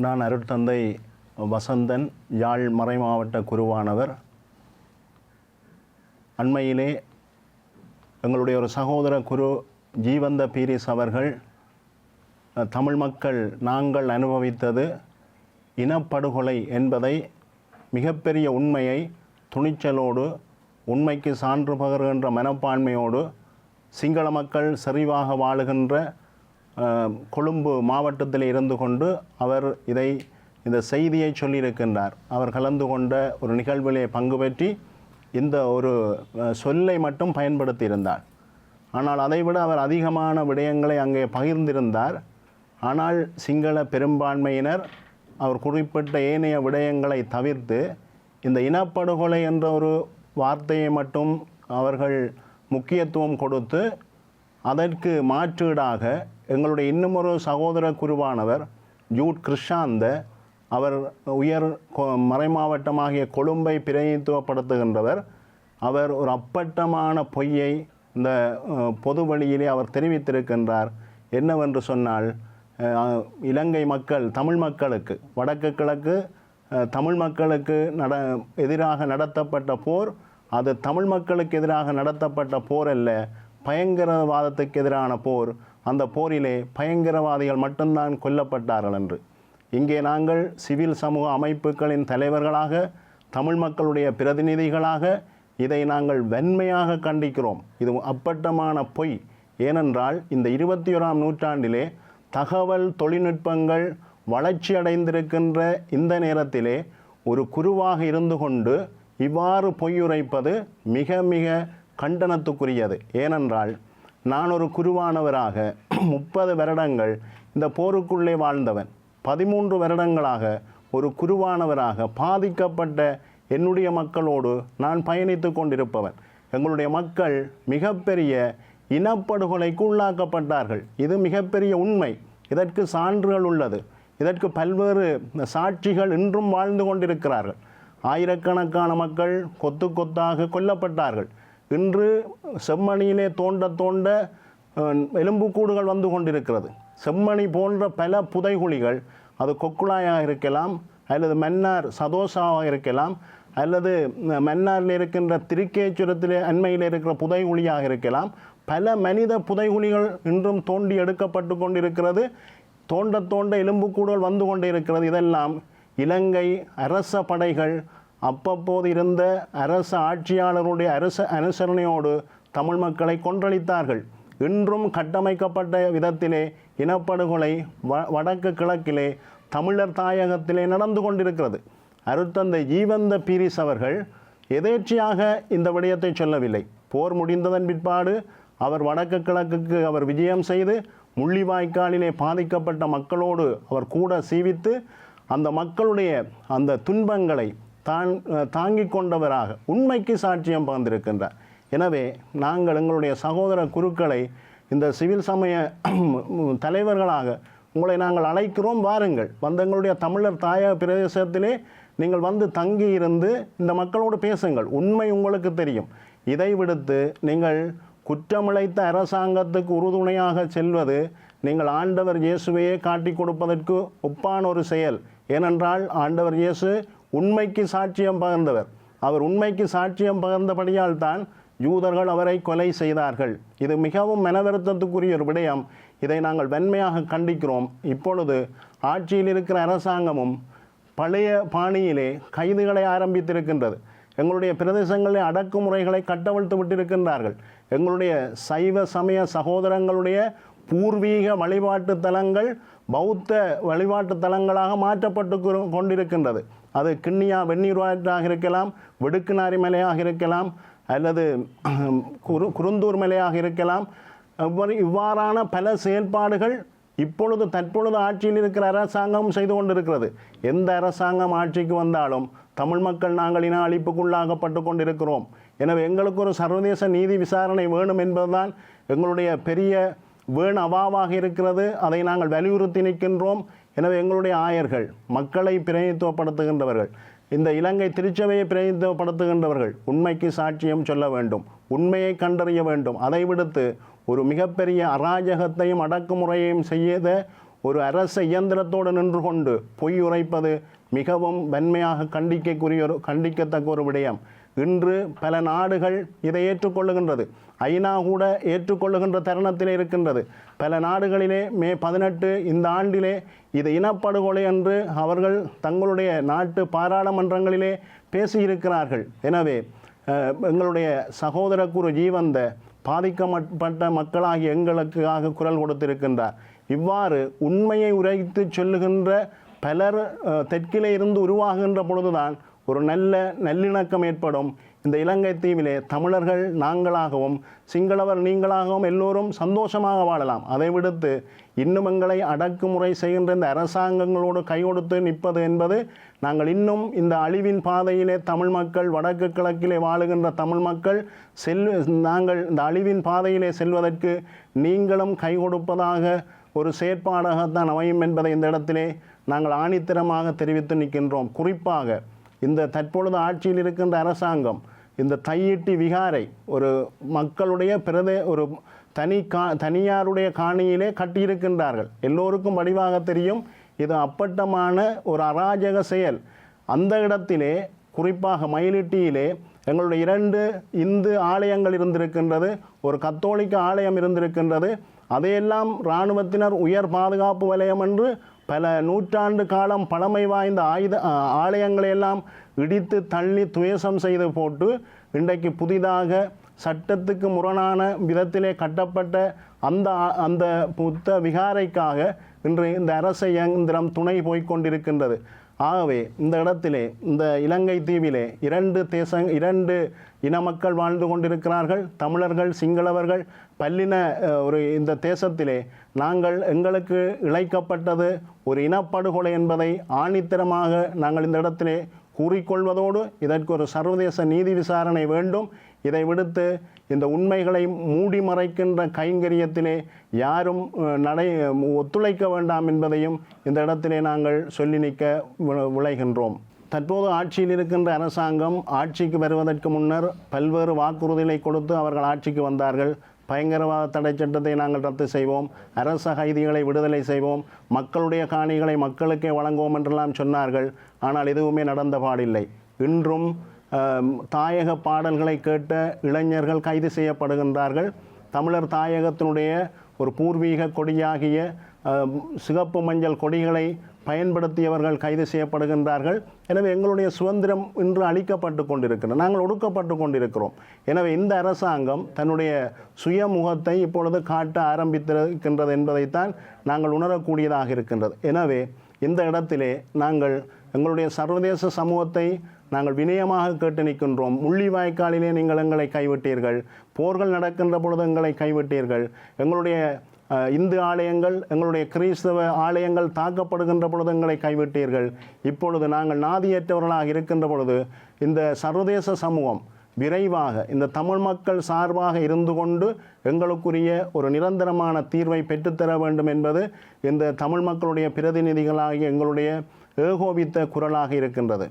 நான் அருட்தந்தை வசந்தன், யாழ் மறைமாவட்ட குருவானவர். அண்மையிலே எங்களுடைய ஒரு சகோதர குரு ஜீவந்த பீரிஸ் அவர்கள் தமிழ் மக்கள் நாங்கள் அனுபவித்தது இனப்படுகொலை என்பதை மிகப்பெரிய உண்மையை துணிச்சலோடு, உண்மைக்கு சான்று பகர்கின்ற மனப்பான்மையோடு சிங்கள மக்கள் செறிவாக வாழுகின்ற கொழும்பு மாவட்டத்தில் இருந்து கொண்டு அவர் இந்த செய்தியை சொல்லியிருக்கின்றார். அவர் கலந்து கொண்ட ஒரு நிகழ்விலே பங்கு பெற்றி இந்த ஒரு சொல்லை மட்டும் பயன்படுத்தியிருந்தார். ஆனால் அதைவிட அவர் அதிகமான விடயங்களை அங்கே பகிர்ந்திருந்தார். ஆனால் சிங்கள பெரும்பான்மையினர் அவர் குறிப்பிட்ட ஏனைய விடயங்களை தவிர்த்து இந்த இனப்படுகொலை என்ற ஒரு வார்த்தையை மட்டும் அவர்கள் முக்கியத்துவம் கொடுத்து அதற்கு மாற்றீடாக எங்களுடைய இன்னும் ஒரு சகோதர குருவானவர் ஜூட் கிருஷாந்த, அவர் உயர் மறைமாவட்டமாகிய கொழும்பை பிரதிநிதித்துவப்படுத்துகின்றவர். அவர் ஒரு அப்பட்டமான பொய்யை இந்த பொது வழியிலே அவர் தெரிவித்திருக்கின்றார். என்னவென்று சொன்னால், இலங்கை மக்கள், தமிழ் மக்களுக்கு, வடக்கு கிழக்கு தமிழ் மக்களுக்கு எதிராக நடத்தப்பட்ட போர் அது தமிழ் மக்களுக்கு எதிராக நடத்தப்பட்ட போர் அல்ல, பயங்கரவாதத்துக்கு எதிரான போர். அந்த போரிலே பயங்கரவாதிகள் மட்டும்தான் கொல்லப்பட்டார்கள் என்று. இங்கே நாங்கள் சிவில் சமூக அமைப்புகளின் தலைவர்களாக, தமிழ் மக்களுடைய பிரதிநிதிகளாக இதை நாங்கள் வன்மையாக கண்டிக்கிறோம். இது அப்பட்டமான பொய். ஏனென்றால் இந்த 21ஆம் நூற்றாண்டிலே தகவல் தொழில்நுட்பங்கள் வளர்ச்சி அடைந்திருக்கின்ற இந்த நேரத்திலே ஒரு குருவாக இருந்து கொண்டு இவ்வாறு பொய்யுரைப்பது மிக மிக கண்டனத்துக்குரியது. ஏனென்றால் நான் ஒரு குருவானவராக 30 வருடங்கள் இந்த போருக்குள்ளே வாழ்ந்தவன், 13 வருடங்களாக ஒரு குருவானவராக பாதிக்கப்பட்ட என்னுடைய மக்களோடு நான் பயணித்து கொண்டிருப்பவன். எங்களுடைய மக்கள் மிகப்பெரிய இனப்படுகொலைக்கு உள்ளாக்கப்பட்டார்கள். இது மிகப்பெரிய உண்மை. இதற்கு சான்றுகள் உள்ளது. இதற்கு பல்வேறு சாட்சிகள் இன்றும் வாழ்ந்து கொண்டிருக்கிறார்கள். ஆயிரக்கணக்கான மக்கள் கொத்து கொத்தாக கொல்லப்பட்டார்கள். இன்று செம்மணியிலே தோண்ட தோண்ட எலும்புக்கூடுகள் வந்து கொண்டிருக்கிறது. செம்மணி போன்ற பல புதைகுழிகள், அது கொக்குளாயாக இருக்கலாம், அல்லது மன்னார் சதோசாவாக இருக்கலாம், அல்லது மன்னாரில் இருக்கின்ற திருக்கேச்சுரத்திலே அண்மையில் இருக்கிற புதைகுழியாக இருக்கலாம். பல மனித புதைகுழிகள் இன்றும் தோண்டி எடுக்கப்பட்டு கொண்டிருக்கிறது. தோண்ட தோண்ட எலும்புக்கூடுகள் வந்து கொண்டே இருக்கிறது. இதெல்லாம் இலங்கை அரச படைகள் அப்பப்போது இருந்த அரச ஆட்சியாளருடைய அனுசரணையோடு தமிழ் மக்களை கொன்றளித்தார்கள். இன்றும் கட்டமைக்கப்பட்ட விதத்திலே இனப்படுகொலை வடக்கு கிழக்கிலே தமிழர் தாயகத்திலே நடந்து கொண்டிருக்கிறது. அருட்தந்தை ஜீவந்த பீரிஸ் அவர்கள் எதேச்சையாக இந்த விடயத்தை சொல்லவில்லை. போர் முடிந்ததன் பிற்பாடு அவர் வடக்கு கிழக்குக்கு அவர் விஜயம் செய்து முள்ளிவாய்க்காலிலே பாதிக்கப்பட்ட மக்களோடு அவர் கூட சீவித்து அந்த மக்களுடைய அந்த துன்பங்களை தாங்கிக் கொண்டவராக உண்மைக்கு சாட்சியம் பகிர்ந்திருக்கின்றார். எனவே நாங்கள் எங்களுடைய சகோதர குருக்களை இந்த சிவில் சமய தலைவர்களாக உங்களை நாங்கள் அழைக்கிறோம். வாருங்கள், வந்து எங்களுடைய தமிழர் தாயக பிரதேசத்திலே நீங்கள் வந்து தங்கி இருந்து இந்த மக்களோடு பேசுங்கள். உண்மை உங்களுக்கு தெரியும். இதை விடுத்து நீங்கள் குற்றமிழைத்த அரசாங்கத்துக்கு உறுதுணையாக செல்வது நீங்கள் ஆண்டவர் இயேசுவையே காட்டி கொடுப்பதற்கு ஒப்பான ஒரு செயல். ஏனென்றால் ஆண்டவர் இயேசு உண்மைக்கு சாட்சியம் பகிர்ந்தவர். அவர் உண்மைக்கு சாட்சியம் பகிர்ந்தபடியால் தான் யூதர்கள் அவரை கொலை செய்தார்கள். இது மிகவும் மனவருத்தத்துக்குரிய ஒரு விடயம். இதை நாங்கள் வன்மையாக கண்டிக்கிறோம். இப்பொழுது ஆட்சியில் இருக்கிற அரசாங்கமும் பழைய பாணியிலே கைதுகளை ஆரம்பித்திருக்கின்றது. எங்களுடைய பிரதேசங்களில் அடக்குமுறைகளை கட்டவிழ்த்து விட்டிருக்கின்றார்கள். எங்களுடைய சைவ சமய சகோதரங்களுடைய பூர்வீக வழிபாட்டு தலங்கள் பௌத்த வழிபாட்டு தலங்களாக மாற்றப்பட்டு கொண்டிருக்கின்றது. அது கிண்ணியா வெந்நீராற்றாக இருக்கலாம், வெடுக்குநாரி மலையாக இருக்கலாம், அல்லது குருந்தூர் மலையாக இருக்கலாம். இவ்வாறான பல செயல்பாடுகள் இப்பொழுது தற்பொழுது ஆட்சியில் இருக்கிற அரசாங்கம் செய்து கொண்டிருக்கிறது. எந்த அரசாங்கம் ஆட்சிக்கு வந்தாலும் தமிழ் மக்கள் நாங்கள் இன அழிப்புக்குள்ளாகப்பட்டு கொண்டிருக்கிறோம். எனவே எங்களுக்கு ஒரு சர்வதேச நீதி விசாரணை வேணும் என்பதுதான் எங்களுடைய பெரிய அவாவாக இருக்கிறது. அதை நாங்கள் வலியுறுத்தி நிற்கின்றோம். எனவே எங்களுடைய ஆயர்கள், மக்களை பிரதிநிதித்துவப்படுத்துகின்றவர்கள், இந்த இலங்கை திருச்சபையை பிரதிநிதித்துவப்படுத்துகின்றவர்கள் உண்மைக்கு சாட்சியம் சொல்ல வேண்டும், உண்மையை கண்டறிய வேண்டும். அதை விடுத்து ஒரு மிகப்பெரிய அராஜகத்தையும் அடக்குமுறையையும் செய்த ஒரு அரச இயந்திரத்தோடு நின்று கொண்டு பொய் உரைப்பது மிகவும் வன்மையாக கண்டிக்கத்தக்க ஒரு விடயம். இன்று பல நாடுகள் இதை ஏற்றுக்கொள்ளுகின்றது. ஐநா கூட ஏற்றுக்கொள்ளுகின்ற தருணத்திலே இருக்கின்றது. பல நாடுகளிலே மே 18 இந்த ஆண்டிலே இது இனப்படுகொலை என்று அவர்கள் தங்களுடைய நாட்டு பாராளுமன்றங்களிலே பேசியிருக்கிறார்கள். எனவே எங்களுடைய சகோதர குரு ஜீவந்த பாதிக்கப்பட்ட மக்களாகிய எங்களுக்காக குரல் கொடுத்திருக்கின்றார். இவ்வாறு உண்மையை உரைத்து சொல்லுகின்ற பலர் தெற்கிலே இருந்து உருவாகின்ற பொழுதுதான் ஒரு நல்லிணக்கம் ஏற்படும். இந்த இலங்கை தீவிலே தமிழர்கள் நாங்களாகவும் சிங்களவர் நீங்களாகவும் எல்லோரும் சந்தோஷமாக வாழலாம். அதை விடுத்து இன்னும் எங்களை அடக்குமுறை செய்கின்ற இந்த அரசாங்கங்களோடு கைகொடுத்து நிற்பது என்பது நாங்கள் இன்னும் இந்த அழிவின் பாதையிலே தமிழ் மக்கள் வடக்கு கிழக்கிலே வாழுகின்ற தமிழ் மக்கள் நாங்கள் இந்த அழிவின் பாதையிலே செல்வதற்கு நீங்களும் கை கொடுப்பதாக ஒரு செயற்பாடாகத்தான் அமையும் என்பதை இந்த இடத்திலே நாங்கள் ஆணித்தரமாக தெரிவித்து நிற்கின்றோம். குறிப்பாக இந்த தற்பொழுது ஆட்சியில் இருக்கின்ற அரசாங்கம் இந்த தையிட்டி விகாரை ஒரு மக்களுடைய ஒரு தனியாருடைய காணியிலே கட்டியிருக்கின்றார்கள். எல்லோருக்கும் வடிவாக தெரியும் இது அப்பட்டமான ஒரு அராஜக செயல். அந்த இடத்திலே குறிப்பாக மயிலிட்டியிலே எங்களுடைய 2 இந்து ஆலயங்கள் இருந்திருக்கின்றது, ஒரு கத்தோலிக்க ஆலயம் இருந்திருக்கின்றது. அதையெல்லாம் இராணுவத்தினர் உயர் பாதுகாப்பு வலயம் என்று பல நூற்றாண்டு காலம் பழமை வாய்ந்த ஆலயங்களையெல்லாம் இடித்து தள்ளி துவேஷம் செய்து போட்டு இன்றைக்கு புதிதாக சட்டத்துக்கு முரணான விதத்திலே கட்டப்பட்ட அந்த புத்த விகாரைக்காக இன்று இந்த அரச இயந்திரம் துணை போய்கொண்டிருக்கின்றது. ஆகவே இந்த இடத்திலே இந்த இலங்கை தீவிலே 2 இன மக்கள் வாழ்ந்து கொண்டிருக்கிறார்கள். தமிழர்கள் சிங்களவர்கள் பல்லின ஒரு இந்த தேசத்திலே எங்களுக்கு இழைக்கப்பட்டது ஒரு இனப்படுகொலை என்பதை ஆணித்தரமாக நாங்கள் இந்த இடத்திலே கூறிக்கொள்வதோடு இதற்கு ஒரு சர்வதேச நீதி விசாரணை வேண்டும். இதை விடுத்து இந்த உண்மைகளை மூடி மறைக்கின்ற கைங்கரியத்திலே யாரும் ஒத்துழைக்க வேண்டாம் என்பதையும் இந்த இடத்திலே நாங்கள் சொல்லி நிற்க விளைகின்றோம். தற்போது ஆட்சியில் இருக்கின்ற அரசாங்கம் ஆட்சிக்கு வருவதற்கு முன்னர் பல்வேறு வாக்குறுதிகளை கொடுத்து அவர்கள் ஆட்சிக்கு வந்தார்கள். பயங்கரவாத தடை சட்டத்தை நாங்கள் ரத்து செய்வோம், அரச கைதிகளை விடுதலை செய்வோம், மக்களுடைய காணிகளை மக்களுக்கே வழங்குவோம் என்றெல்லாம் சொன்னார்கள். ஆனால் எதுவுமே நடந்த பாடில்லை. இன்றும் தாயக பாடல்களை கேட்ட இளைஞர்கள் கைது செய்யப்படுகின்றார்கள். தமிழர் தாயகத்தினுடைய ஒரு பூர்வீக கொடியாகிய சிகப்பு மஞ்சள் கொடிகளை பயன்படுத்தியவர்கள் கைது செய்யப்படுகின்றார்கள். எனவே எங்களுடைய சுதந்திரம் இன்று அளிக்கப்பட்டு கொண்டிருக்கிறது, நாங்கள் ஒடுக்கப்பட்டு கொண்டிருக்கிறோம். எனவே இந்த அரசாங்கம் தன்னுடைய சுயமுகத்தை இப்பொழுது காட்ட ஆரம்பித்திருக்கின்றது என்பதைத்தான் நாங்கள் உணரக்கூடியதாக இருக்கின்றது. எனவே இந்த இடத்திலே நாங்கள் எங்களுடைய சர்வதேச சமூகத்தை நாங்கள் வினயமாக கேட்டு நிற்கின்றோம். முள்ளிவாய்க்காலிலே நீங்கள் எங்களை கைவிட்டீர்கள், போர்கள் நடக்கின்ற பொழுது எங்களை கைவிட்டீர்கள், எங்களுடைய இந்து ஆலயங்கள் எங்களுடைய கிறிஸ்தவ ஆலயங்கள் தாக்கப்படுகின்ற பொழுது எங்களை கைவிட்டீர்கள். இப்பொழுது நாங்கள் நாதியற்றவர்களாக இருக்கின்ற பொழுது இந்த சர்வதேச சமூகம் விரைவாக இந்த தமிழ் மக்கள் சார்பாக இருந்து கொண்டு எங்களுக்குரிய ஒரு நிரந்தரமான தீர்வை பெற்றுத்தர வேண்டும் என்பது இந்த தமிழ் மக்களுடைய பிரதிநிதிகளாகிய எங்களுடைய ஏகோபித்த குரலாக இருக்கின்றது.